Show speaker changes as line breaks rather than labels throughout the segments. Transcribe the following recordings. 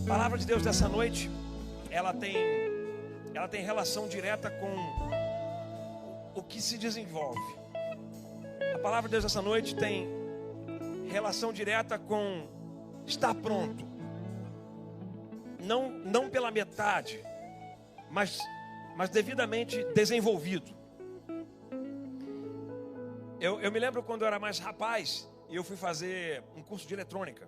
palavra de Deus dessa noite, ela tem relação direta com o que se desenvolve. A palavra de Deus dessa noite tem relação direta com estar pronto. Não pela metade, mas devidamente desenvolvido. Eu me lembro quando eu era mais rapaz e eu fui fazer um curso de eletrônica.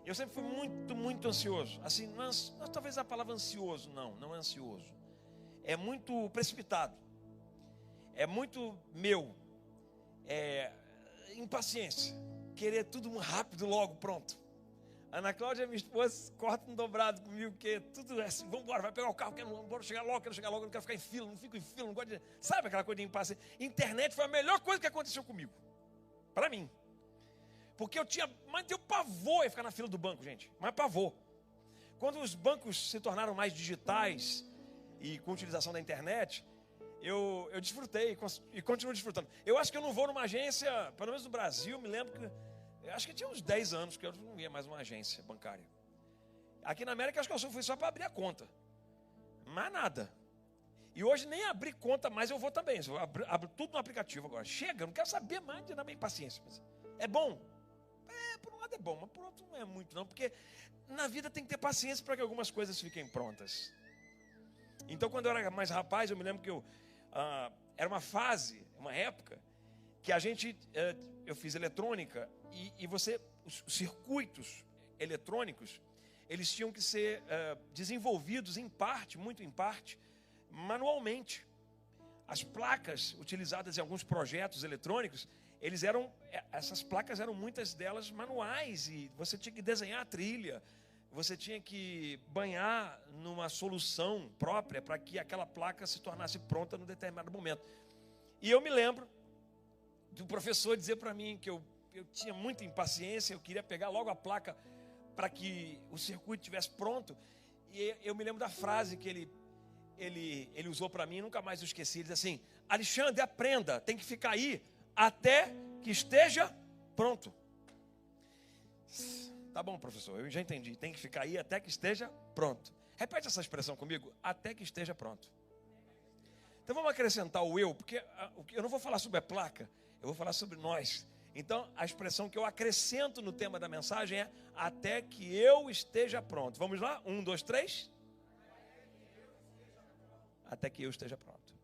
Eu sempre fui muito ansioso. Assim, não, talvez a palavra ansioso, não é ansioso. É muito precipitado. É muito meu. Impaciência. Querer tudo rápido, logo, pronto. A Ana Cláudia, minha esposa, corta um dobrado comigo, porque tudo é assim, vamos embora, vai pegar o carro, quero chegar logo, não quero ficar em fila, não fico em fila, não gosto de... Sabe aquela coisa de impaciência? Internet foi a melhor coisa que aconteceu comigo. Para mim. Porque eu tinha pavor em ficar na fila do banco, gente. Mas pavor. Quando os bancos se tornaram mais digitais e com a utilização da internet, eu desfrutei e continuo desfrutando. Eu acho que eu não vou numa agência, pelo menos no Brasil, me lembro que... Eu acho que tinha uns 10 anos que eu não ia mais numa agência bancária. Aqui na América, acho que eu só fui só para abrir a conta. Mais nada. E hoje nem abrir conta mais eu vou também. Eu abro tudo no aplicativo agora. Chega, eu não quero saber mais de nada, paciência. É bom? Por um lado é bom, mas por outro não é muito não. Porque na vida tem que ter paciência para que algumas coisas fiquem prontas. Então quando eu era mais rapaz, eu me lembro que era uma fase, uma época, que eu fiz eletrônica e os circuitos eletrônicos, eles tinham que ser desenvolvidos muito em parte, manualmente. As placas utilizadas em alguns projetos eletrônicos, essas placas eram muitas delas manuais e você tinha que desenhar a trilha, você tinha que banhar numa solução própria para que aquela placa se tornasse pronta num determinado momento. E eu me lembro do professor dizer para mim que eu tinha muita impaciência, eu queria pegar logo a placa para que o circuito estivesse pronto. E eu me lembro da frase que ele usou para mim, nunca mais eu esqueci. Ele disse assim: Alexandre, aprenda, tem que ficar aí até que esteja pronto. Tá bom, professor, eu já entendi, tem que ficar aí até que esteja pronto. Repete essa expressão comigo: até que esteja pronto. Então vamos acrescentar o eu, porque eu não vou falar sobre a placa, eu vou falar sobre nós. Então a expressão que eu acrescento no tema da mensagem é até que eu esteja pronto. Vamos lá? 1, 2, 3. Até que eu esteja pronto.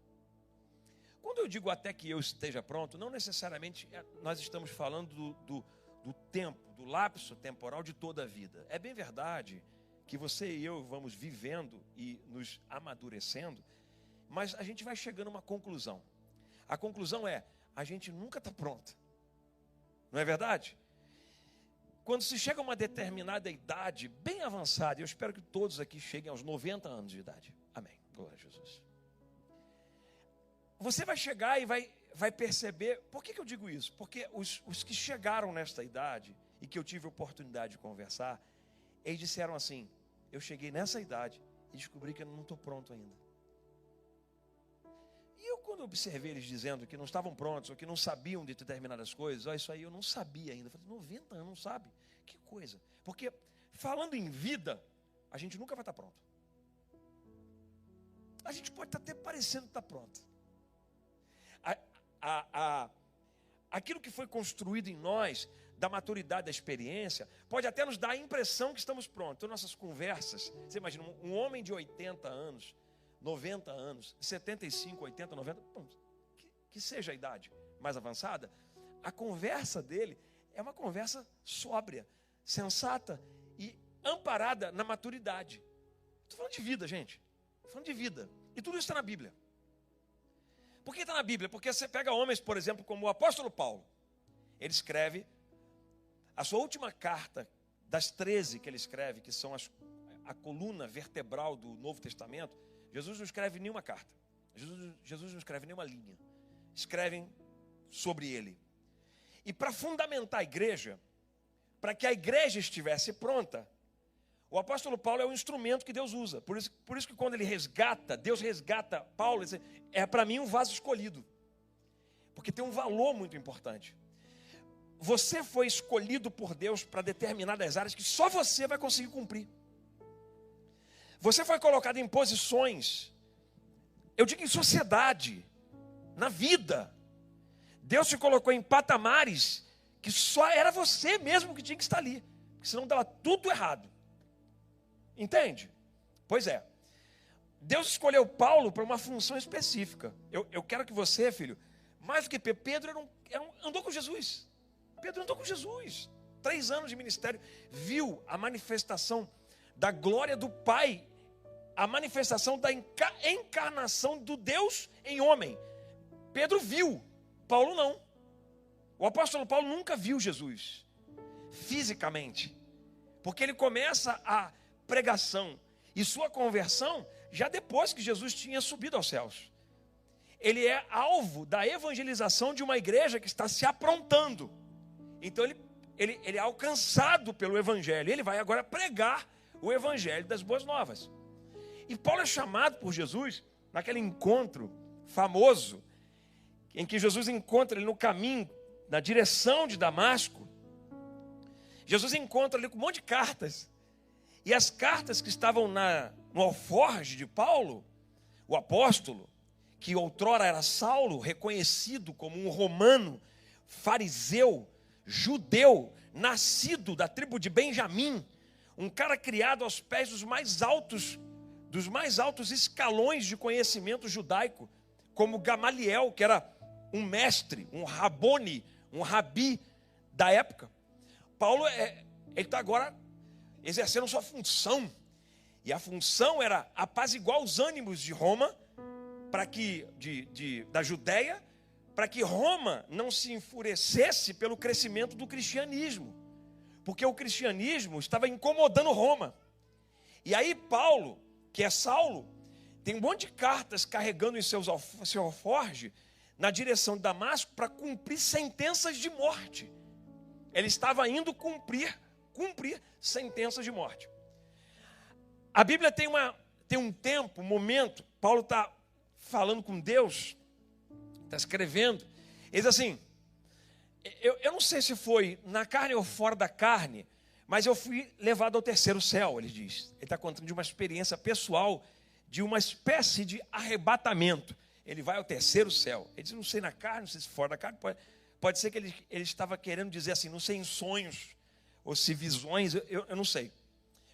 Quando eu digo até que eu esteja pronto, não necessariamente nós estamos falando do tempo, do lapso temporal de toda a vida. É bem verdade que você e eu vamos vivendo e nos amadurecendo, mas a gente vai chegando a uma conclusão. A conclusão é: a gente nunca está pronto. Não é verdade? Quando se chega a uma determinada idade bem avançada, eu espero que todos aqui cheguem aos 90 anos de idade. Amém. Glória a Jesus. Você vai chegar e vai perceber. Por que eu digo isso? Porque os que chegaram nesta idade e que eu tive a oportunidade de conversar, eles disseram assim: eu cheguei nessa idade e descobri que eu não estou pronto ainda. E eu, quando observei eles dizendo que não estavam prontos, ou que não sabiam de determinadas coisas, isso aí eu não sabia ainda. Eu falei: 90 anos, não sabe? Que coisa. Porque falando em vida, a gente nunca vai estar pronto. A gente pode estar até parecendo estar pronto. Aquilo que foi construído em nós, da maturidade, da experiência, pode até nos dar a impressão que estamos prontos. Então nossas conversas, você imagina um homem de 80 anos, 90 anos, 75, 80, 90, que seja a idade mais avançada, a conversa dele é uma conversa sóbria, sensata e amparada na maturidade. Estou falando de vida, gente. Estou falando de vida. E tudo isso está na Bíblia. Por que está na Bíblia? Porque você pega homens, por exemplo, como o apóstolo Paulo. Ele escreve a sua última carta, das 13 que ele escreve, que são a coluna vertebral do Novo Testamento. Jesus não escreve nenhuma carta. Jesus não escreve nenhuma linha. Escrevem sobre ele. E para fundamentar a igreja, para que a igreja estivesse pronta, o apóstolo Paulo é o instrumento que Deus usa. Por isso que quando ele resgata, Deus resgata Paulo, ele diz: é para mim um vaso escolhido. Porque tem um valor muito importante. você foi escolhido por Deus para determinadas áreas que só você vai conseguir cumprir. Você foi colocado em posições, eu digo em sociedade, na vida. Deus te colocou em patamares que só era você mesmo que tinha que estar ali, porque senão dava tudo errado. Entende? Pois é. Deus escolheu Paulo para uma função específica. Eu quero que você, filho, mais do que Pedro, andou com Jesus. Pedro andou com Jesus. 3 anos de ministério, viu a manifestação da glória do Pai, a manifestação da encarnação do Deus em homem. Pedro viu, Paulo não. O apóstolo Paulo nunca viu Jesus fisicamente, porque ele começa a pregação e sua conversão já depois que Jesus tinha subido aos céus. Ele é alvo da evangelização de uma igreja que está se aprontando. Então ele é alcançado pelo evangelho. Ele vai agora pregar o evangelho das boas novas. E Paulo é chamado por Jesus naquele encontro famoso, em que Jesus encontra ele no caminho, na direção de Damasco. Jesus encontra ali com um monte de cartas. E as cartas que estavam no alforje de Paulo, o apóstolo, que outrora era Saulo, reconhecido como um romano, fariseu, judeu, nascido da tribo de Benjamim, um cara criado aos pés dos mais altos escalões de conhecimento judaico, como Gamaliel, que era um mestre, um rabone, um rabi da época. Paulo ele está agora exercendo sua função, e a função era apaziguar os ânimos de Roma, para que da Judéia, para que Roma não se enfurecesse pelo crescimento do cristianismo, porque o cristianismo estava incomodando Roma. E aí Paulo, que é Saulo, tem um monte de cartas carregando em seu alforge na direção de Damasco para cumprir sentenças de morte. Ele estava indo cumprir sentenças de morte. A Bíblia tem um tempo, um momento, Paulo está falando com Deus, está escrevendo, ele diz assim, eu não sei se foi na carne ou fora da carne, mas eu fui levado ao terceiro céu, ele diz. Ele está contando de uma experiência pessoal, de uma espécie de arrebatamento. Ele vai ao terceiro céu. Ele diz, não sei na carne, não sei se fora da carne, pode ser que ele estava querendo dizer assim, não sei em sonhos, ou se visões, eu não sei.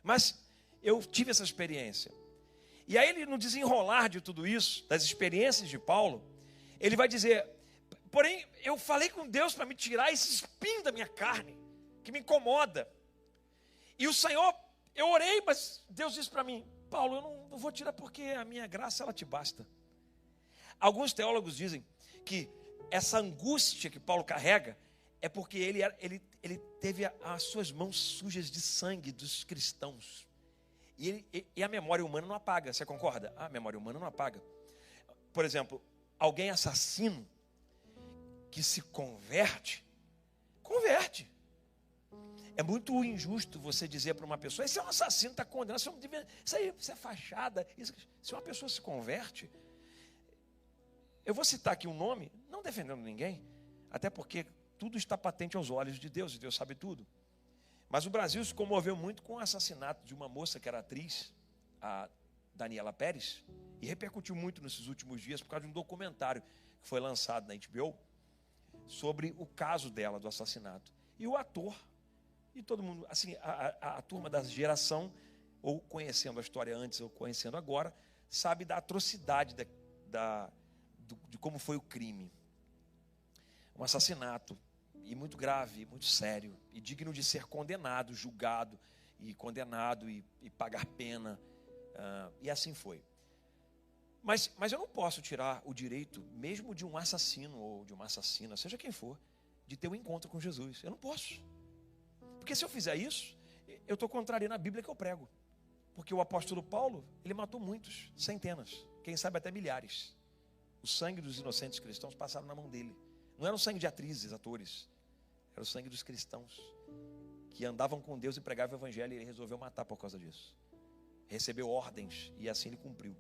Mas eu tive essa experiência. E aí ele, no desenrolar de tudo isso, das experiências de Paulo, ele vai dizer, porém, eu falei com Deus para me tirar esse espinho da minha carne, que me incomoda. E o Senhor, eu orei, mas Deus disse para mim, Paulo, eu não vou tirar porque a minha graça, ela te basta. Alguns teólogos dizem que essa angústia que Paulo carrega é porque ele teve as suas mãos sujas de sangue dos cristãos. E a memória humana não apaga, você concorda? A memória humana não apaga. Por exemplo, alguém assassino que se converte. É muito injusto você dizer para uma pessoa, esse é um assassino, está condenado, isso é fachada. Se uma pessoa se converte, eu vou citar aqui um nome, não defendendo ninguém, até porque tudo está patente aos olhos de Deus, e Deus sabe tudo. Mas o Brasil se comoveu muito com o assassinato de uma moça que era atriz, a Daniela Pérez, e repercutiu muito nesses últimos dias por causa de um documentário que foi lançado na HBO sobre o caso dela, do assassinato. E o ator, e todo mundo, assim, a turma da geração, ou conhecendo a história antes ou conhecendo agora, sabe da atrocidade de como foi o crime. Um assassinato, e muito grave, muito sério, e digno de ser condenado, julgado, e condenado, e pagar pena, e assim foi. Mas eu não posso tirar o direito, mesmo de um assassino, ou de uma assassina, seja quem for, de ter um encontro com Jesus. Eu não posso. Porque se eu fizer isso, eu estou contrariando a Bíblia que eu prego. Porque o apóstolo Paulo, ele matou muitos, centenas, quem sabe até milhares. O sangue dos inocentes cristãos passaram na mão dele. Não era o sangue de atrizes, atores. Era o sangue dos cristãos que andavam com Deus e pregavam o evangelho, e ele resolveu matar por causa disso. Recebeu ordens e assim ele cumpriu.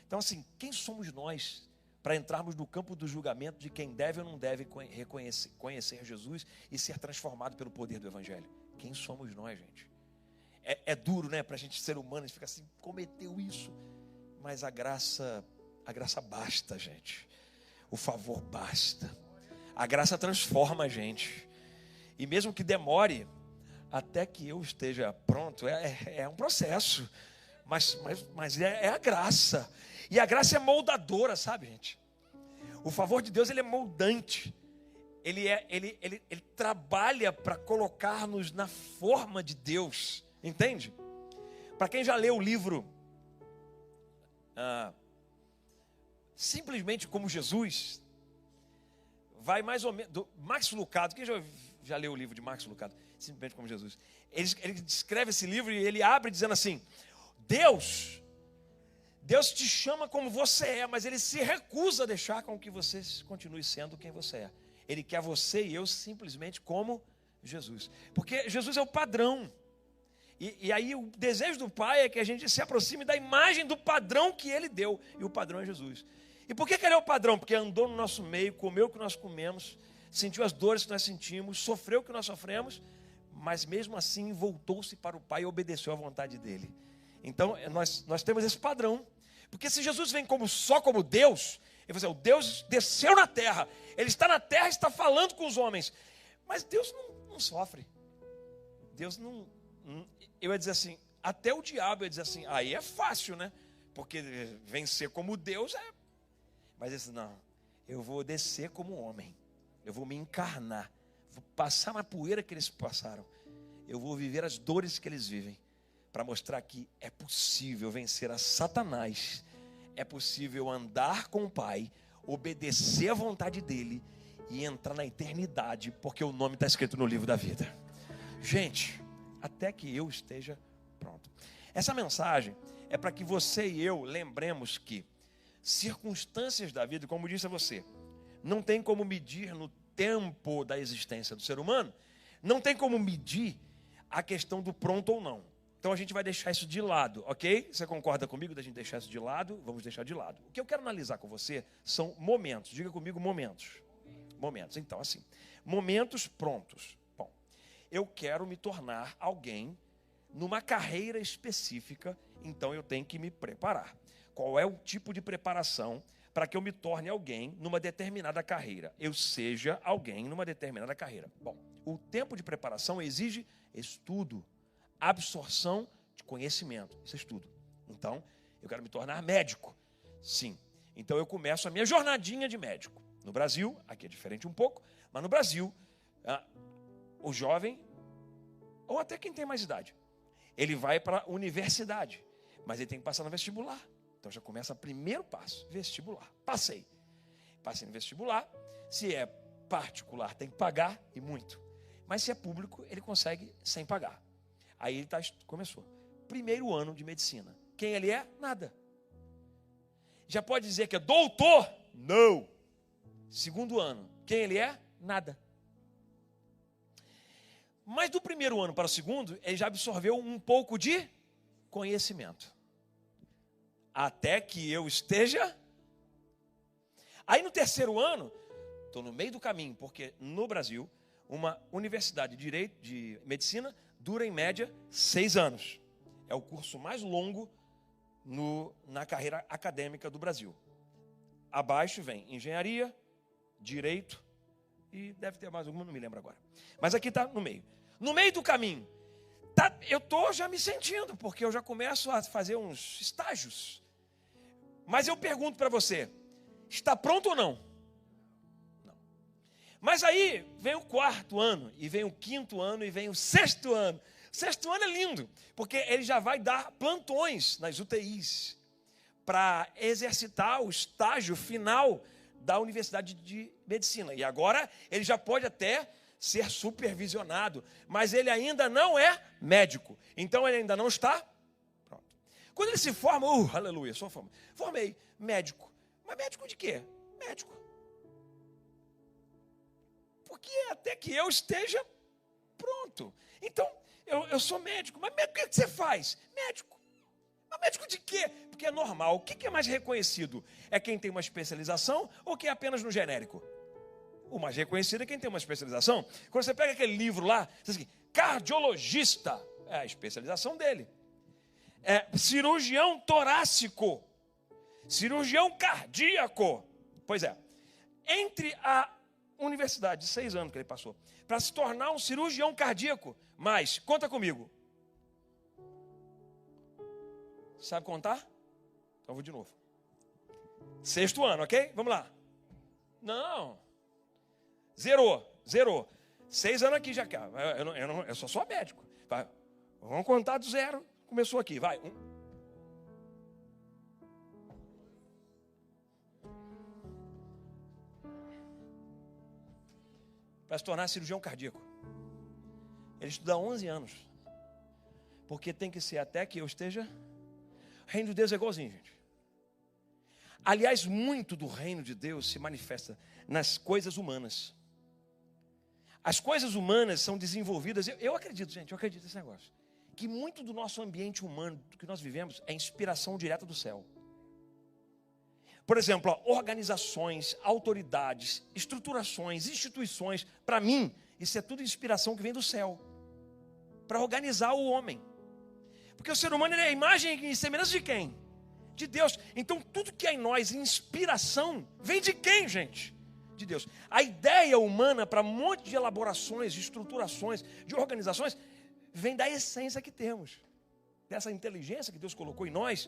Então assim, quem somos nós para entrarmos no campo do julgamento de quem deve ou não deve conhecer Jesus e ser transformado pelo poder do Evangelho. Quem somos nós, gente? É duro, né, para a gente ser humano, a gente fica assim, cometeu isso. Mas a graça basta, gente. O favor basta. A graça transforma a gente. E mesmo que demore, até que eu esteja pronto, é um processo. Mas é a graça. E a graça é moldadora, sabe, gente? O favor de Deus, ele é moldante. Ele trabalha para colocar-nos na forma de Deus. Entende? Para quem já leu o livro Simplesmente como Jesus, vai mais ou menos, do Max Lucado. Quem já leu o livro de Max Lucado? Simplesmente como Jesus. Ele descreve esse livro e ele abre dizendo assim: Deus te chama como você é, mas Ele se recusa a deixar com que você continue sendo quem você é. Ele quer você e eu simplesmente como Jesus. Porque Jesus é o padrão. E aí o desejo do Pai é que a gente se aproxime da imagem do padrão que Ele deu. E o padrão é Jesus. E por que Ele é o padrão? Porque andou no nosso meio, comeu o que nós comemos, sentiu as dores que nós sentimos, sofreu o que nós sofremos, mas mesmo assim voltou-se para o Pai e obedeceu à vontade dEle. Então nós temos esse padrão. Porque se Jesus vem só como Deus, ele vai dizer, o Deus desceu na terra, Ele está na terra e está falando com os homens. Mas Deus não sofre. Deus não... Eu ia dizer assim, até o diabo ia dizer assim, aí é fácil, né? Porque vencer como Deus é... Mas ele disse, não, eu vou descer como homem. Eu vou me encarnar. Vou passar na poeira que eles passaram. Eu vou viver as dores que eles vivem. Para mostrar que é possível vencer a Satanás. É possível andar com o Pai, obedecer à vontade dEle e entrar na eternidade, porque o nome está escrito no livro da vida. Gente, até que eu esteja pronto. Essa mensagem é para que você e eu lembremos que circunstâncias da vida, como disse a você, não tem como medir no tempo da existência do ser humano, não tem como medir a questão do pronto ou não. Então a gente vai deixar isso de lado, ok? Você concorda comigo da gente deixar isso de lado? Vamos deixar de lado. O que eu quero analisar com você são momentos. Diga comigo, momentos. Momentos. Então, assim, momentos prontos. Bom, eu quero me tornar alguém numa carreira específica, então eu tenho que me preparar. Qual é o tipo de preparação para que eu me torne alguém numa determinada carreira? Eu seja alguém numa determinada carreira. Bom, o tempo de preparação exige estudo, absorção de conhecimento, isso é estudo. Então, eu quero me tornar médico. Sim. Então, eu começo a minha jornadinha de médico. No Brasil, aqui é diferente um pouco, mas no Brasil, o jovem, ou até quem tem mais idade, ele vai para a universidade, mas ele tem que passar no vestibular. Então, já começa o primeiro passo, vestibular. Passei no vestibular. Se é particular, tem que pagar, e muito. Mas se é público, ele consegue sem pagar. Aí ele começou. Primeiro ano de medicina. Quem ele é? Nada. Já pode dizer que é doutor? Não. Segundo ano. Quem ele é? Nada. Mas do primeiro ano para o segundo, ele já absorveu um pouco de conhecimento. Até que eu esteja... Aí no terceiro ano, estou no meio do caminho, porque no Brasil, uma universidade de direito, de medicina, dura em média 6 anos. É o curso mais longo na carreira acadêmica do Brasil. Abaixo vem engenharia, direito e deve ter mais alguma, não me lembro agora. Mas aqui está no meio. No meio do caminho, eu estou já me sentindo, porque eu já começo a fazer uns estágios. Mas eu pergunto para você, está pronto ou não? Mas aí vem o quarto ano, e vem o quinto ano, e vem o sexto ano. O sexto ano é lindo, porque ele já vai dar plantões nas UTIs para exercitar o estágio final da Universidade de Medicina. E agora ele já pode até ser supervisionado, mas ele ainda não é médico. Então ele ainda não está pronto. Quando ele se forma, aleluia, formei médico. Mas médico de quê? Médico. Porque até que eu esteja pronto. Então, eu sou médico. Mas o que você faz? Médico. Mas médico de quê? Porque é normal. O que é mais reconhecido? É quem tem uma especialização ou quem é apenas no genérico? O mais reconhecido é quem tem uma especialização. Quando você pega aquele livro lá, diz assim, cardiologista, é a especialização dele. Cirurgião torácico, cirurgião cardíaco. Pois é, entre a universidade de 6 anos que ele passou, para se tornar um cirurgião cardíaco, mas, conta comigo. Sabe contar? Então vou de novo. 6º ano, ok? Vamos lá. Não. Zerou. 6 anos aqui já. Eu só sou médico. Vai. Vamos contar do 0. Começou aqui, vai. 1. Para se tornar cirurgião cardíaco. Ele estuda 11 anos. Porque tem que ser até que eu esteja... O reino de Deus é igualzinho, gente. Aliás, muito do reino de Deus se manifesta nas coisas humanas. As coisas humanas são desenvolvidas... Eu acredito, gente, eu acredito nesse negócio. Que muito do nosso ambiente humano, do que nós vivemos, é inspiração direta do céu. Por exemplo, organizações, autoridades, estruturações, instituições. Para mim, isso é tudo inspiração que vem do céu. Para organizar o homem. Porque o ser humano é a imagem e semelhança de quem? De Deus. Então tudo que é em nós, inspiração, vem de quem, gente? De Deus. A ideia humana para um monte de elaborações, de estruturações, de organizações, vem da essência que temos. Dessa inteligência que Deus colocou em nós,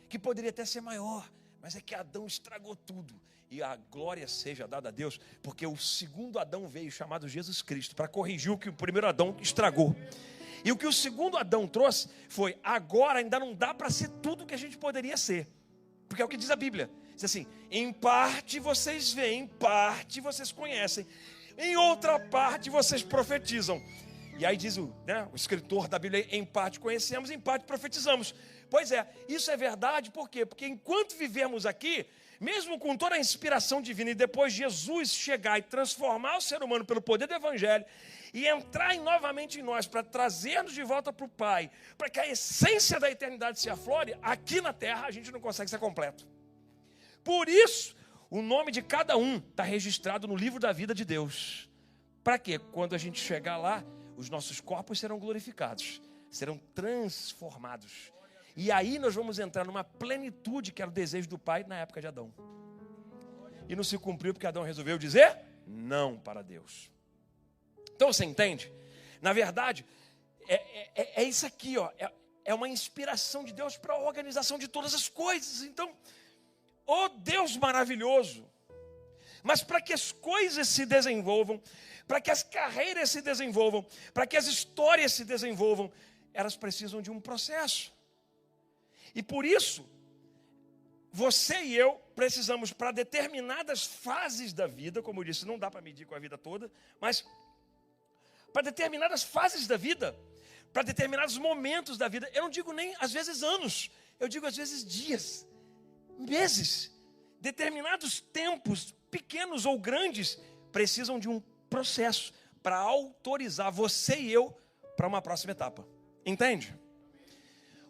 que poderia até ser maior. Mas é que Adão estragou tudo. E a glória seja dada a Deus, porque o segundo Adão veio, chamado Jesus Cristo, para corrigir o que o primeiro Adão estragou. E o que o segundo Adão trouxe foi, agora ainda não dá para ser tudo o que a gente poderia ser. Porque é o que diz a Bíblia. Diz assim, em parte vocês veem, em parte vocês conhecem, em outra parte vocês profetizam. E aí diz o escritor da Bíblia, em parte conhecemos, em parte profetizamos. Pois é, isso é verdade, por quê? Porque enquanto vivemos aqui, mesmo com toda a inspiração divina, e depois Jesus chegar e transformar o ser humano pelo poder do Evangelho, e entrar novamente em nós, para trazer-nos de volta para o Pai, para que a essência da eternidade se aflore, aqui na terra a gente não consegue ser completo. Por isso, o nome de cada um está registrado no livro da vida de Deus. Para quê? Quando a gente chegar lá, os nossos corpos serão glorificados, serão transformados. E aí nós vamos entrar numa plenitude que era o desejo do Pai na época de Adão. E não se cumpriu porque Adão resolveu dizer não para Deus. Então você entende? Na verdade, é isso aqui, ó. É uma inspiração de Deus para a organização de todas as coisas. Então, ó Deus maravilhoso. Mas para que as coisas se desenvolvam, para que as carreiras se desenvolvam, para que as histórias se desenvolvam, elas precisam de um processo. E por isso, você e eu precisamos, para determinadas fases da vida, como eu disse, não dá para medir com a vida toda, mas para determinadas fases da vida, para determinados momentos da vida, eu não digo nem às vezes anos, eu digo às vezes dias, meses, determinados tempos, pequenos ou grandes, precisam de um processo para autorizar você e eu para uma próxima etapa. Entende?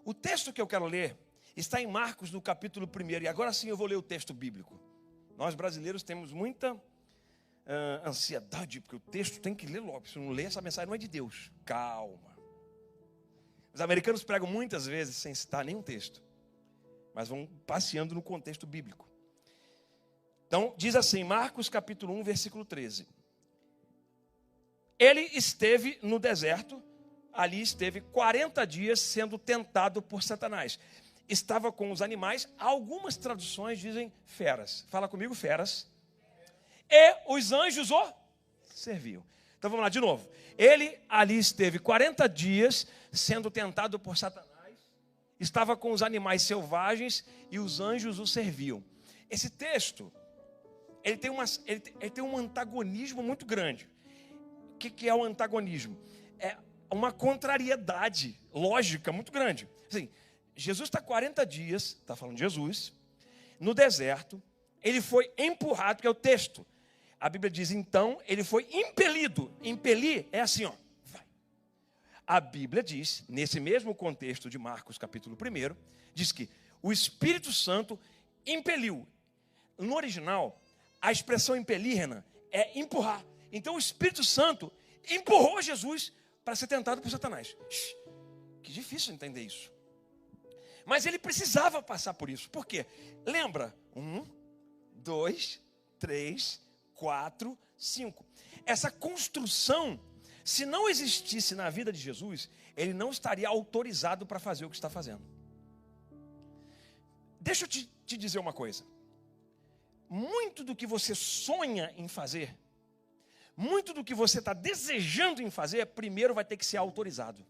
O texto que eu quero ler está em Marcos, no capítulo 1. E agora sim eu vou ler o texto bíblico. Nós brasileiros temos muita ansiedade, porque o texto tem que ler logo. Se não ler, essa mensagem não é de Deus. Calma. Os americanos pregam muitas vezes sem citar nenhum texto, mas vão passeando no contexto bíblico. Então, diz assim, Marcos capítulo 1, versículo 13. Ele esteve no deserto, ali esteve 40 dias sendo tentado por Satanás. Estava com os animais, algumas traduções dizem feras. Fala comigo, feras. E os anjos o serviam. Então vamos lá, de novo. Ele ali esteve 40 dias sendo tentado por Satanás. Estava com os animais selvagens e os anjos o serviam. Esse texto, ele tem um antagonismo muito grande. O que é o antagonismo? É uma contrariedade lógica muito grande. Assim, Jesus está 40 dias, está falando de Jesus, no deserto, ele foi empurrado, que é o texto. A Bíblia diz, então, ele foi impelido. Impelir é assim, ó, vai. A Bíblia diz, nesse mesmo contexto de Marcos capítulo 1, diz que o Espírito Santo impeliu. No original, a expressão impelir, Renan, é empurrar. Então o Espírito Santo empurrou Jesus para ser tentado por Satanás. Que difícil entender isso. Mas ele precisava passar por isso. Por quê? Lembra? 1, 2, 3, 4, 5. Essa construção, se não existisse na vida de Jesus, ele não estaria autorizado para fazer o que está fazendo. Deixa eu te dizer uma coisa. Muito do que você sonha em fazer, muito do que você está desejando em fazer, primeiro vai ter que ser autorizado.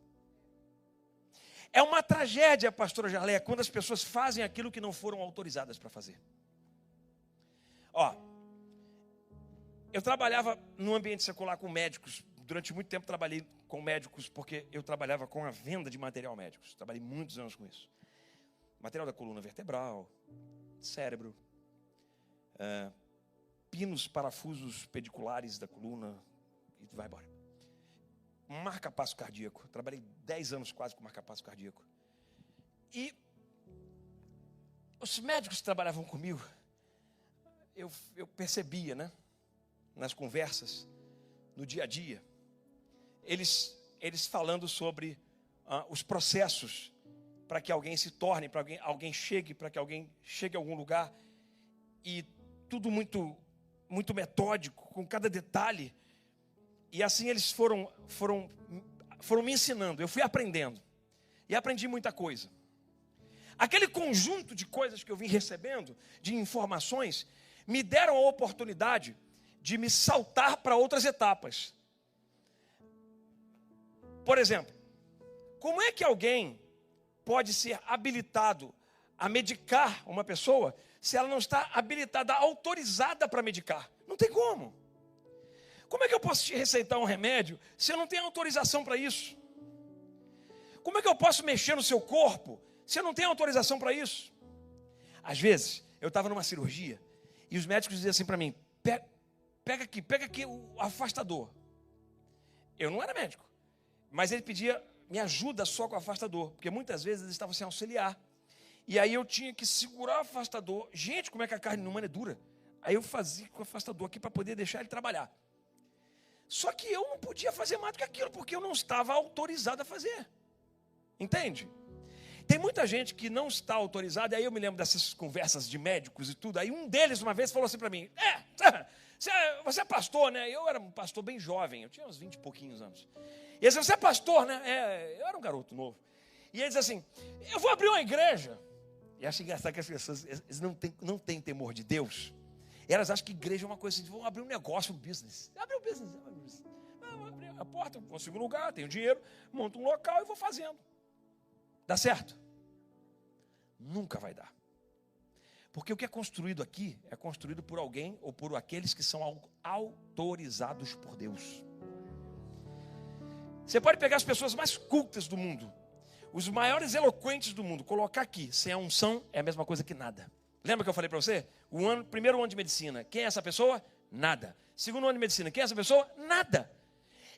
É uma tragédia, pastora Jarleia, quando as pessoas fazem aquilo que não foram autorizadas para fazer. Eu trabalhava no ambiente secular com médicos. Durante muito tempo trabalhei com médicos, porque eu trabalhava com a venda de material médico. Trabalhei muitos anos com isso. Material da coluna vertebral, cérebro, pinos, parafusos pediculares da coluna, e vai embora. Marca-passo cardíaco. Trabalhei 10 anos quase com marca-passo cardíaco. E os médicos que trabalhavam comigo, eu percebia, né? Nas conversas, no dia a dia, eles falando sobre os processos para que alguém se torne, para que alguém chegue a algum lugar, e tudo muito, muito metódico, com cada detalhe. E assim eles foram me ensinando, eu fui aprendendo. E aprendi muita coisa. Aquele conjunto de coisas que eu vim recebendo, de informações, me deram a oportunidade de me saltar para outras etapas. Por exemplo, como é que alguém pode ser habilitado a medicar uma pessoa se ela não está habilitada, autorizada para medicar? Não tem como. Como é que eu posso te receitar um remédio se eu não tenho autorização para isso? Como é que eu posso mexer no seu corpo se eu não tenho autorização para isso? Às vezes, eu estava numa cirurgia e os médicos diziam assim para mim: pega aqui o afastador. Eu não era médico, mas ele pedia, me ajuda só com o afastador, porque muitas vezes eles estavam sem auxiliar. E aí eu tinha que segurar o afastador. Gente, como é que a carne humana é dura? Aí eu fazia com o afastador aqui para poder deixar ele trabalhar. Só que eu não podia fazer mais do que aquilo, porque eu não estava autorizado a fazer. Entende? Tem muita gente que não está autorizada. Aí eu me lembro dessas conversas de médicos e tudo. Aí um deles uma vez falou assim para mim: você é pastor, né? Eu era um pastor bem jovem, eu tinha uns 20 e pouquinhos anos. E ele disse: você é pastor, né? Eu era um garoto novo. E ele disse assim: eu vou abrir uma igreja. E acho engraçado que as pessoas eles não têm temor de Deus. Elas acham que igreja é uma coisa assim: vão abrir um negócio, um business. Abre um business. Vou abrir a porta, consigo um lugar, tenho dinheiro, monto um local e vou fazendo. Dá certo? Nunca vai dar. Porque o que é construído aqui é construído por alguém ou por aqueles que são autorizados por Deus. Você pode pegar as pessoas mais cultas do mundo, os maiores eloquentes do mundo, colocar aqui, sem a unção, é a mesma coisa que nada. Lembra que eu falei para você? Primeiro ano de medicina, quem é essa pessoa? Nada. Segundo ano de medicina, quem é essa pessoa? Nada.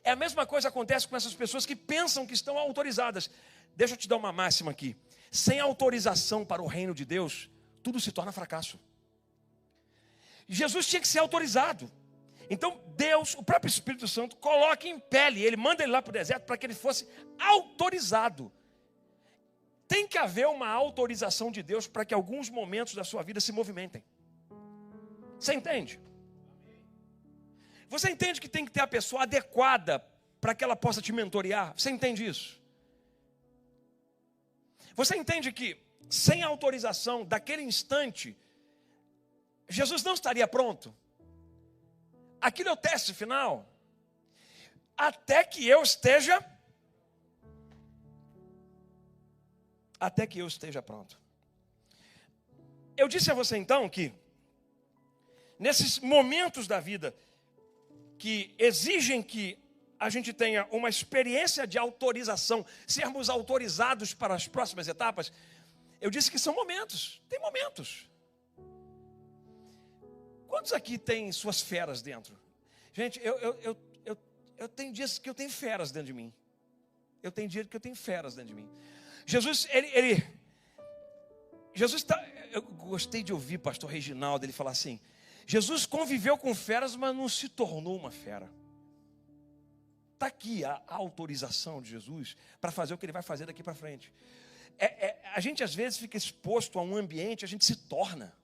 É a mesma coisa que acontece com essas pessoas que pensam que estão autorizadas. Deixa eu te dar uma máxima aqui. Sem autorização para o reino de Deus, tudo se torna fracasso. Jesus tinha que ser autorizado. Então Deus, o próprio Espírito Santo, coloca em pele, ele manda ele lá para o deserto para que ele fosse autorizado. Tem que haver uma autorização de Deus para que alguns momentos da sua vida se movimentem. Você entende? Você entende que tem que ter a pessoa adequada para que ela possa te mentorear? Você entende isso? Você entende que sem a autorização daquele instante, Jesus não estaria pronto? Aquilo é o teste final. Até que eu esteja pronto. Eu disse a você então que nesses momentos da vida que exigem que a gente tenha uma experiência de autorização, sermos autorizados para as próximas etapas, eu disse que são momentos, tem momentos. Quantos aqui têm suas feras dentro? Gente, eu tenho dias que eu tenho feras dentro de mim. Eu tenho dia que eu tenho feras dentro de mim. Jesus está... Eu gostei de ouvir o pastor Reginaldo, ele falar assim, Jesus conviveu com feras, mas não se tornou uma fera. Está aqui a autorização de Jesus para fazer o que ele vai fazer daqui para frente. A gente às vezes fica exposto a um ambiente, a gente se torna.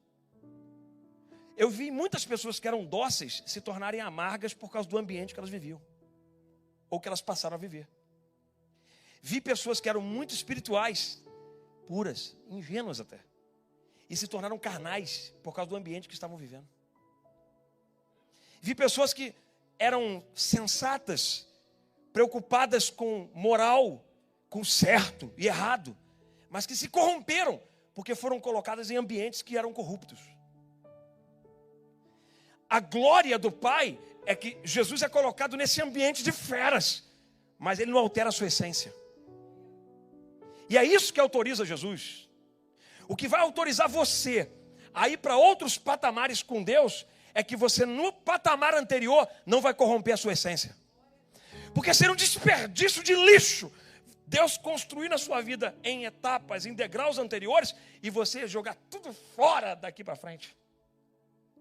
Eu vi muitas pessoas que eram dóceis se tornarem amargas por causa do ambiente que elas viviam. Ou que elas passaram a viver. Vi pessoas que eram muito espirituais, puras, ingênuas até. E se tornaram carnais por causa do ambiente que estavam vivendo. Vi pessoas que eram sensatas, preocupadas com moral, com certo e errado, mas que se corromperam porque foram colocadas em ambientes que eram corruptos. A glória do Pai é que Jesus é colocado nesse ambiente de feras, mas ele não altera a sua essência. E é isso que autoriza Jesus. O que vai autorizar você a ir para outros patamares com Deus é que você no patamar anterior não vai corromper a sua essência. Porque seria um desperdício de lixo Deus construir na sua vida em etapas, em degraus anteriores, e você jogar tudo fora daqui para frente.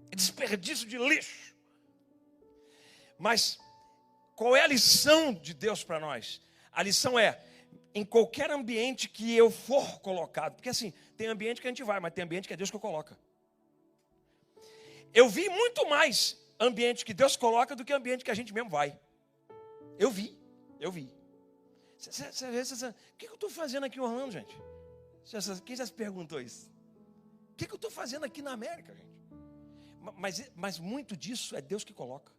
É desperdício de lixo. Mas qual é a lição de Deus para nós? A lição é, em qualquer ambiente que eu for colocado, porque assim, tem ambiente que a gente vai, mas tem ambiente que é Deus que coloca. Eu vi muito mais ambiente que Deus coloca do que ambiente que a gente mesmo vai. Eu vi. O que eu estou fazendo aqui em Orlando, gente? Quem já se perguntou isso? O que eu estou fazendo aqui na América, gente? Mas muito disso é Deus que coloca.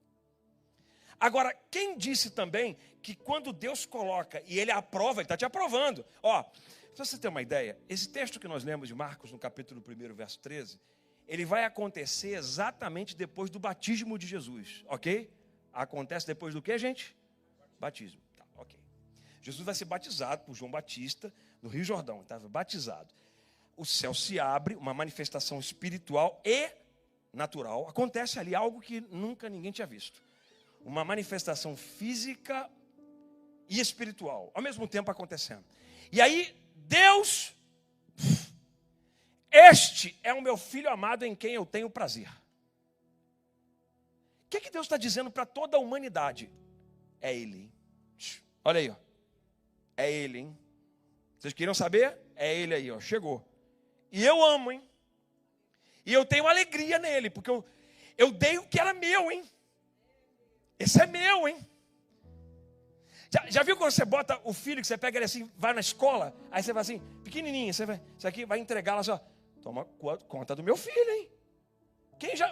Agora, quem disse também que quando Deus coloca e Ele aprova, Ele está te aprovando. Ó, para você ter uma ideia, esse texto que nós lemos de Marcos, no capítulo 1, verso 13, ele vai acontecer exatamente depois do batismo de Jesus, ok? Acontece depois do que, gente? Batismo, tá, ok. Jesus vai ser batizado por João Batista no Rio Jordão, estava batizado. O céu se abre, uma manifestação espiritual e natural. Acontece ali algo que nunca ninguém tinha visto. Uma manifestação física e espiritual, ao mesmo tempo acontecendo. E aí, Deus, este é o meu filho amado em quem eu tenho prazer. O que Deus está dizendo para toda a humanidade? É Ele, hein? Olha aí, ó. É Ele, hein? Vocês queriam saber? É Ele aí, ó. Chegou. E eu amo, hein? E eu tenho alegria nele, porque eu dei o que era meu, hein? Esse é meu, hein? Já viu quando você bota o filho, que você pega ele assim, vai na escola, aí você vai assim, pequenininho, você vai, isso aqui vai entregar lá só, toma conta do meu filho, hein?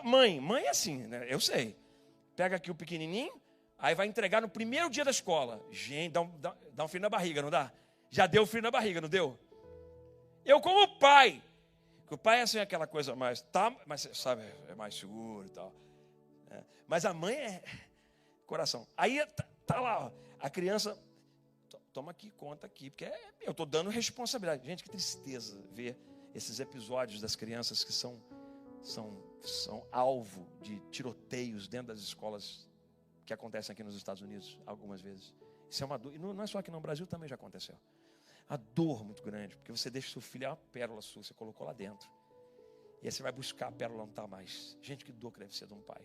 Mãe é assim, né? Eu sei. Pega aqui o pequenininho, aí vai entregar no primeiro dia da escola. Gente, dá um frio na barriga, não dá? Já deu frio na barriga, não deu? Eu como pai, que o pai é assim aquela coisa mais, tá, mas sabe, é mais seguro e tal. Mas a mãe é coração. Aí tá lá, ó, a criança, toma aqui, conta aqui, porque eu estou dando responsabilidade. Gente, que tristeza ver esses episódios das crianças que são alvo de tiroteios dentro das escolas que acontecem aqui nos Estados Unidos, algumas vezes. Isso é uma dor, e não é só aqui no Brasil, também já aconteceu. A dor muito grande, porque você deixa seu filho, é uma pérola sua, você colocou lá dentro. E aí você vai buscar a pérola, não está mais. Gente, que dor que deve ser de um pai.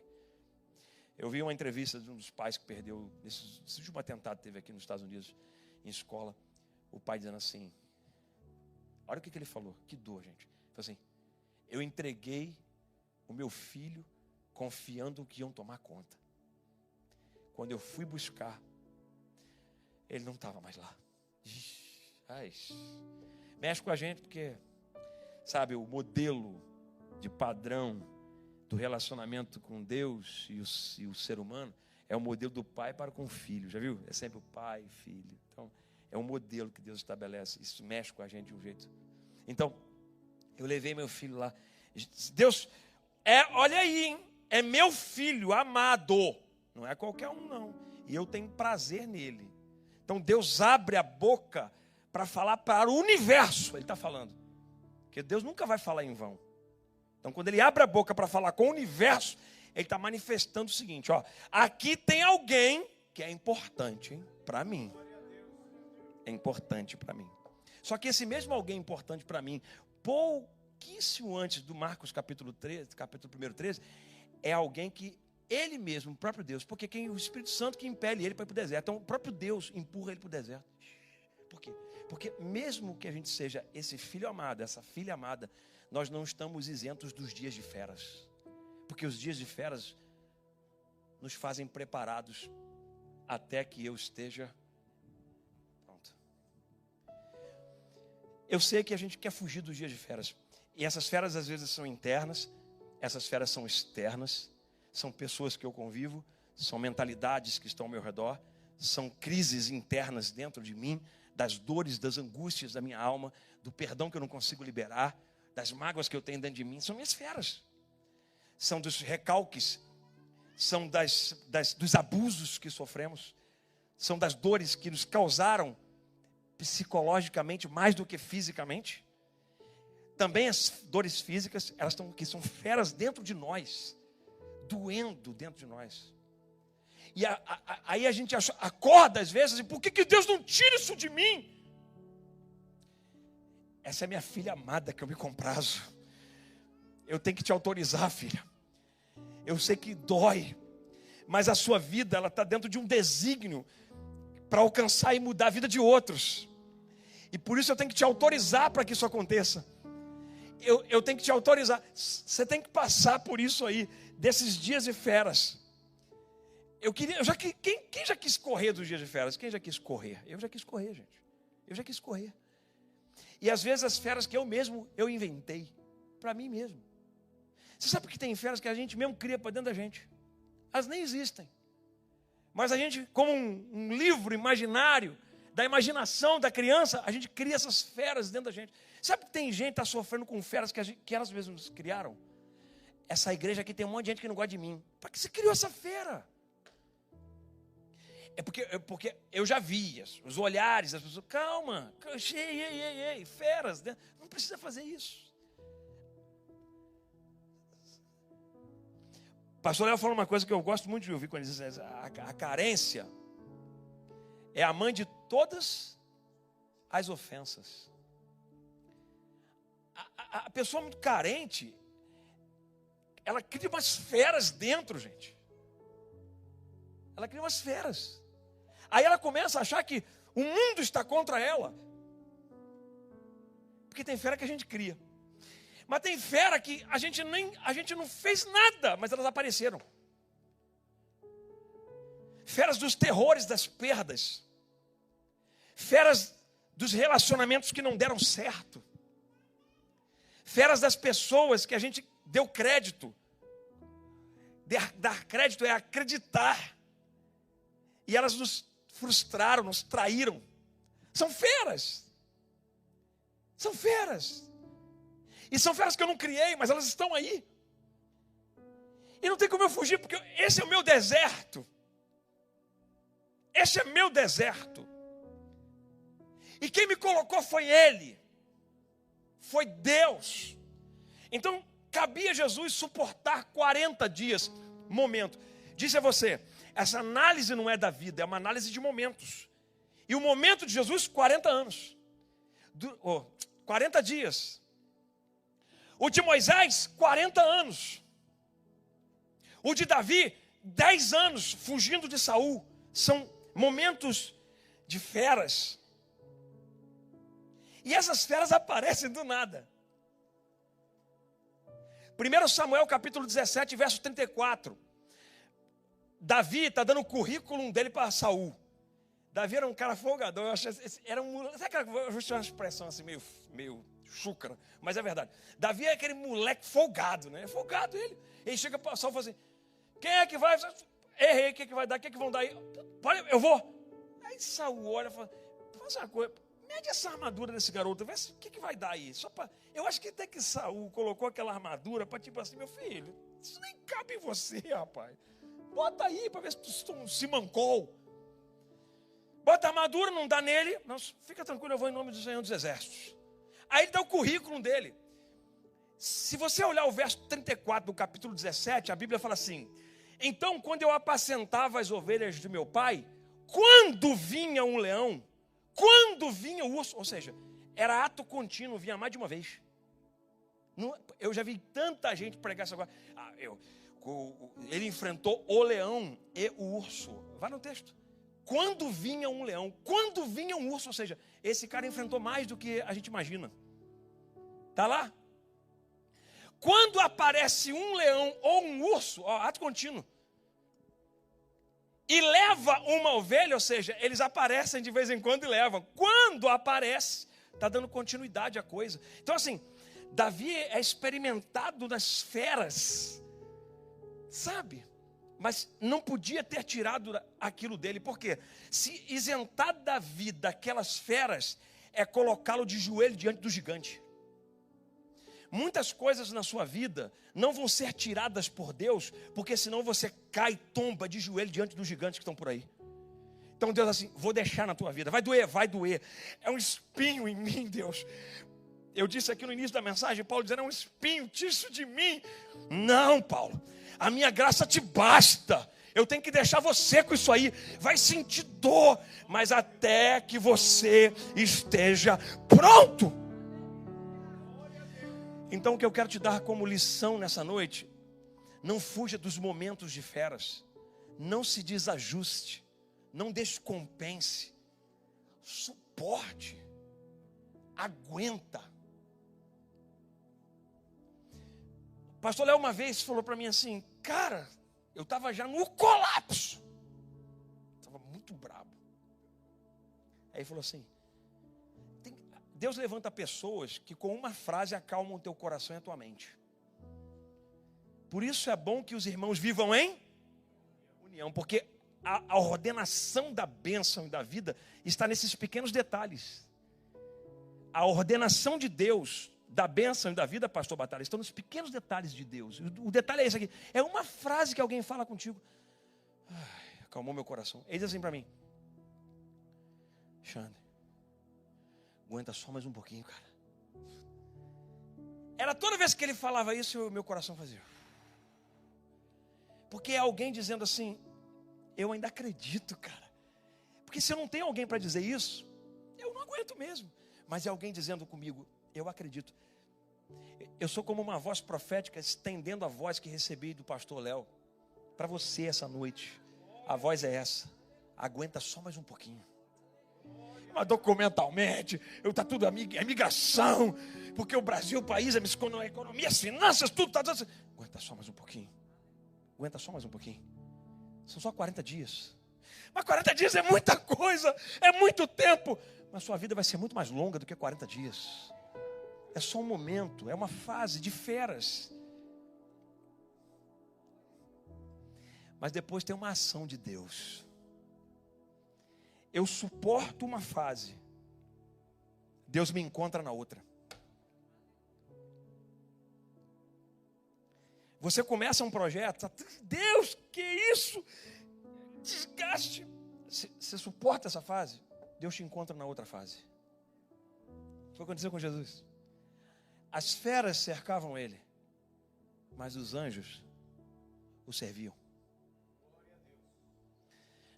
Eu vi uma entrevista de um dos pais que perdeu, esse último atentado que teve aqui nos Estados Unidos, em escola, o pai dizendo assim, olha o que ele falou, que dor, gente. Ele falou assim, eu entreguei o meu filho confiando que iam tomar conta. Quando eu fui buscar, ele não estava mais lá. Mexe com a gente porque, sabe, o modelo de padrão do relacionamento com Deus e o ser humano é o modelo do pai para com o filho, já viu? É sempre o pai e filho. Então, é um modelo que Deus estabelece. Isso mexe com a gente de um jeito. Então, eu levei meu filho lá. Deus, olha aí, hein? É meu filho amado. Não é qualquer um, não. E eu tenho prazer nele. Então, Deus abre a boca para falar para o universo. Ele está falando. Porque Deus nunca vai falar em vão. Então, quando ele abre a boca para falar com o universo, ele está manifestando o seguinte, ó, aqui tem alguém que é importante para mim. é importante para mim. Só que esse mesmo alguém importante para mim, pouquíssimo antes do Marcos capítulo 1, 13, é alguém que ele mesmo, o próprio Deus, porque o Espírito Santo que impele ele para ir para o deserto. Então o próprio Deus empurra ele para o deserto. Por quê? Porque mesmo que a gente seja esse filho amado, essa filha amada, nós não estamos isentos dos dias de feras. Porque os dias de feras nos fazem preparados até que eu esteja pronto. Eu sei que a gente quer fugir dos dias de feras. E essas feras às vezes são internas, essas feras são externas, são pessoas que eu convivo, são mentalidades que estão ao meu redor, são crises internas dentro de mim, das dores, das angústias da minha alma, do perdão que eu não consigo liberar, das mágoas que eu tenho dentro de mim, são minhas feras. São dos recalques, são dos abusos que sofremos, são das dores que nos causaram psicologicamente mais do que fisicamente. Também as dores físicas, que são feras dentro de nós, doendo dentro de nós. E aí a gente acorda às vezes, e por que Deus não tira isso de mim? Essa é minha filha amada que eu me comprazo. Eu tenho que te autorizar, filha. Eu sei que dói, mas a sua vida, ela está dentro de um desígnio para alcançar e mudar a vida de outros. E por isso eu tenho que te autorizar para que isso aconteça. Eu tenho que te autorizar. Você tem que passar por isso aí, desses dias de feras. Quem já quis correr dos dias de feras? Quem já quis correr? Eu já quis correr, gente. Eu já quis correr. E às vezes as feras que eu inventei, para mim mesmo. Você sabe que tem feras que a gente mesmo cria para dentro da gente. Elas nem existem. Mas a gente, como um livro imaginário, da imaginação da criança, a gente cria essas feras dentro da gente. Sabe que tem gente que está sofrendo com feras que elas mesmas criaram? Essa igreja aqui tem um monte de gente que não gosta de mim. Para que você criou essa fera? É porque eu já vi os olhares das pessoas. Calma, ei, feras. Né? Não precisa fazer isso. O pastor Léo falou uma coisa que eu gosto muito de ouvir quando ele diz: a carência é a mãe de todas as ofensas. A pessoa muito carente, ela cria umas feras dentro, gente. Ela cria umas feras. Aí ela começa a achar que o mundo está contra ela. Porque tem fera que a gente cria. Mas tem fera que a gente não fez nada, mas elas apareceram. Feras dos terrores, das perdas. Feras dos relacionamentos que não deram certo. Feras das pessoas que a gente deu crédito. Dar crédito é acreditar. E elas nos frustraram, nos traíram. São feras. São feras. E são feras que eu não criei, mas elas estão aí. E não tem como eu fugir, porque esse é o meu deserto. Esse é meu deserto. E quem me colocou foi Ele. Foi Deus. Então, cabia a Jesus suportar 40 dias. Momento. Disse a você, essa análise não é da vida, é uma análise de momentos. E o momento de Jesus, 40 anos. 40 dias. O de Moisés, 40 anos. O de Davi, 10 anos fugindo de Saul. São momentos de feras. E essas feras aparecem do nada. 1 Samuel capítulo 17, verso 34. Davi está dando o currículo dele para Saul. Davi era um cara folgador. Eu acho, era um, sabe aquela, eu vou chamar uma expressão assim meio chúcara, mas é verdade. Davi é aquele moleque folgado, né? É folgado ele. Ele chega para Saul e fala assim: quem é que vai? Errei, o que vai dar? O que vão dar aí? Eu vou. Aí Saul olha e fala: faz uma coisa, mede essa armadura desse garoto, vê o que vai dar aí. Eu acho que até que Saul colocou aquela armadura para tipo assim: meu filho, isso nem cabe em você, rapaz. Bota aí para ver se tu se mancou. Bota a armadura, não dá nele. Não, fica tranquilo, eu vou em nome do Senhor dos Exércitos. Aí ele dá o currículo dele. Se você olhar o verso 34 do capítulo 17, a Bíblia fala assim: então, quando eu apacentava as ovelhas de meu pai, quando vinha um leão, Quando vinha o urso, ou seja, era ato contínuo, vinha mais de uma vez. Eu já vi tanta gente pregar isso agora. Ele enfrentou o leão e o urso. Vai no texto. Quando vinha um leão, quando vinha um urso, ou seja, esse cara enfrentou mais do que a gente imagina. Está lá? Quando aparece um leão ou um urso, ato contínuo, e leva uma ovelha, ou seja, eles aparecem de vez em quando e levam. Quando aparece, está dando continuidade à coisa. Então assim, Davi é experimentado nas feras, sabe? Mas não podia ter tirado aquilo dele. Por quê? Se isentar Davi daquelas feras é colocá-lo de joelho diante do gigante. Muitas coisas na sua vida não vão ser tiradas por Deus, porque senão você cai e tomba de joelho diante dos gigantes que estão por aí. Então Deus assim, vou deixar na tua vida, vai doer. É um espinho em mim, Deus. Eu disse aqui no início da mensagem, Paulo dizendo, é um espinho, tira isso de mim. Não, Paulo, a minha graça te basta. Eu tenho que deixar você com isso aí. Vai sentir dor, mas até que você esteja pronto. Então o que eu quero te dar como lição nessa noite, não fuja dos momentos de feras, não se desajuste, não descompense, suporte, aguenta. O pastor Léo uma vez falou para mim assim, cara, eu estava já no colapso, estava muito brabo. Aí ele falou assim, Deus levanta pessoas que com uma frase acalmam o teu coração e a tua mente. Por isso é bom que os irmãos vivam em união, porque a ordenação da bênção e da vida está nesses pequenos detalhes. A ordenação de Deus, da bênção e da vida, pastor Batalha, estão nos pequenos detalhes de Deus. O detalhe é esse aqui, é uma frase que alguém fala contigo. Acalmou meu coração. Ele diz assim para mim, Xande, aguenta só mais um pouquinho, cara. Era toda vez que ele falava isso, meu coração fazia. Porque é alguém dizendo assim, eu ainda acredito, cara. Porque se eu não tenho alguém para dizer isso, eu não aguento mesmo. Mas é alguém dizendo comigo, eu acredito. Eu sou como uma voz profética, estendendo a voz que recebi do pastor Léo. Para você essa noite, a voz é essa. Aguenta só mais um pouquinho. Mas documentalmente, está tudo a migração, porque o Brasil, o país, a economia, as finanças, tudo está dando. Aguenta só mais um pouquinho. Aguenta só mais um pouquinho. São só 40 dias. Mas 40 dias é muita coisa, é muito tempo. Mas sua vida vai ser muito mais longa do que 40 dias. É só um momento, é uma fase de feras. Mas depois tem uma ação de Deus. Eu suporto uma fase, Deus me encontra na outra. Você começa um projeto, Deus, que isso? Desgaste. Você suporta essa fase, Deus te encontra na outra fase. Foi o que aconteceu com Jesus. As feras cercavam ele, mas os anjos o serviam.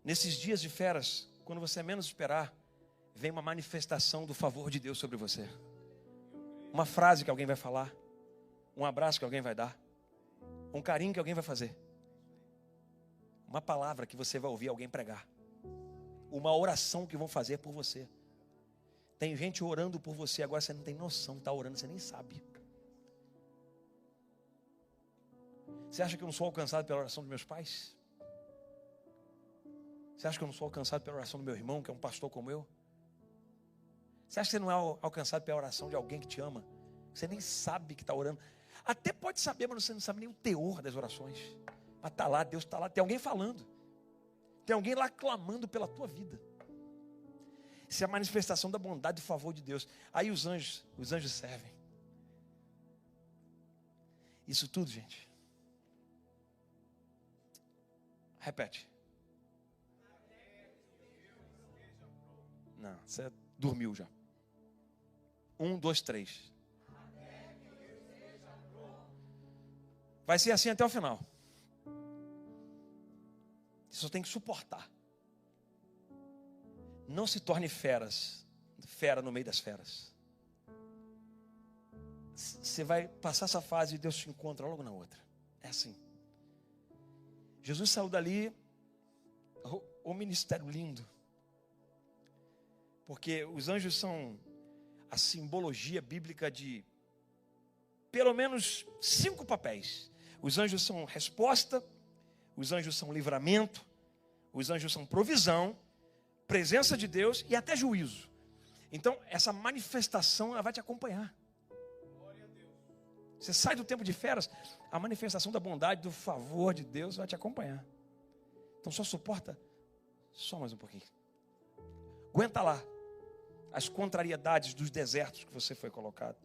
Nesses dias de feras, quando você menos esperar, vem uma manifestação do favor de Deus sobre você. Uma frase que alguém vai falar, um abraço que alguém vai dar, um carinho que alguém vai fazer, uma palavra que você vai ouvir alguém pregar, uma oração que vão fazer por você. Tem gente orando por você, agora você não tem noção, está orando, você nem sabe. Você acha que eu não sou alcançado pela oração dos meus pais? Você acha que eu não sou alcançado pela oração do meu irmão, que é um pastor como eu? Você acha que você não é alcançado pela oração de alguém que te ama? Você nem sabe que está orando. Até pode saber, mas você não sabe nem o teor das orações. Mas está lá, Deus está lá, tem alguém falando. Tem alguém lá clamando pela tua vida. Isso é a manifestação da bondade e do favor de Deus. Aí os anjos servem. Isso tudo, gente. Repete. Não, você dormiu já. 1, 2, 3. Vai ser assim até o final. Você só tem que suportar. Não se torne fera no meio das feras. Você vai passar essa fase e Deus te encontra logo na outra. É assim. Jesus saiu dali, o ministério lindo. Porque os anjos são a simbologia bíblica de pelo menos 5 papéis. Os anjos são resposta, os anjos são livramento, os anjos são provisão, presença de Deus e até juízo. Então, essa manifestação ela vai te acompanhar. Você sai do tempo de feras, a manifestação da bondade, do favor de Deus vai te acompanhar. Então só suporta só mais um pouquinho. Aguenta lá as contrariedades dos desertos que você foi colocado.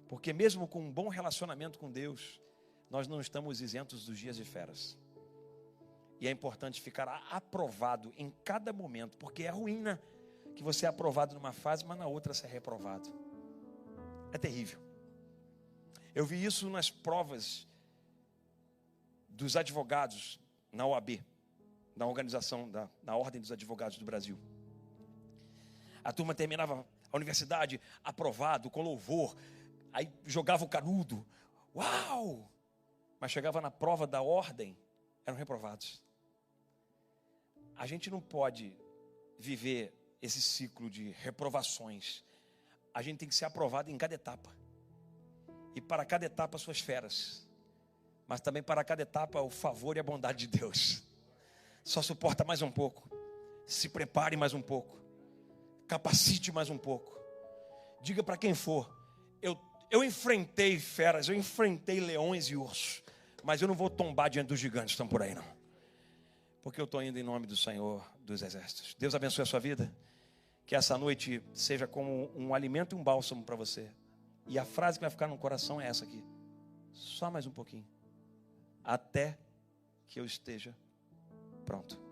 Porque mesmo com um bom relacionamento com Deus, nós não estamos isentos dos dias de feras. E é importante ficar aprovado em cada momento, porque é ruim, né? Que você é aprovado numa fase, mas na outra você é reprovado. É terrível. Eu vi isso nas provas dos advogados na OAB, na organização, na Ordem dos Advogados do Brasil. A turma terminava a universidade aprovado, com louvor, aí jogava o canudo, uau! Mas chegava na prova da ordem, eram reprovados. A gente não pode viver esse ciclo de reprovações. A gente tem que ser aprovado em cada etapa. E para cada etapa suas feras. Mas também para cada etapa o favor e a bondade de Deus. Só suporta mais um pouco. Se prepare mais um pouco. Capacite mais um pouco. Diga para quem for: eu enfrentei feras, eu enfrentei leões e ursos, mas eu não vou tombar diante dos gigantes que estão por aí não. Porque eu estou indo em nome do Senhor dos Exércitos. Deus abençoe a sua vida. Que essa noite seja como um alimento e um bálsamo para você. E a frase que vai ficar no coração é essa aqui: só mais um pouquinho, até que eu esteja pronto.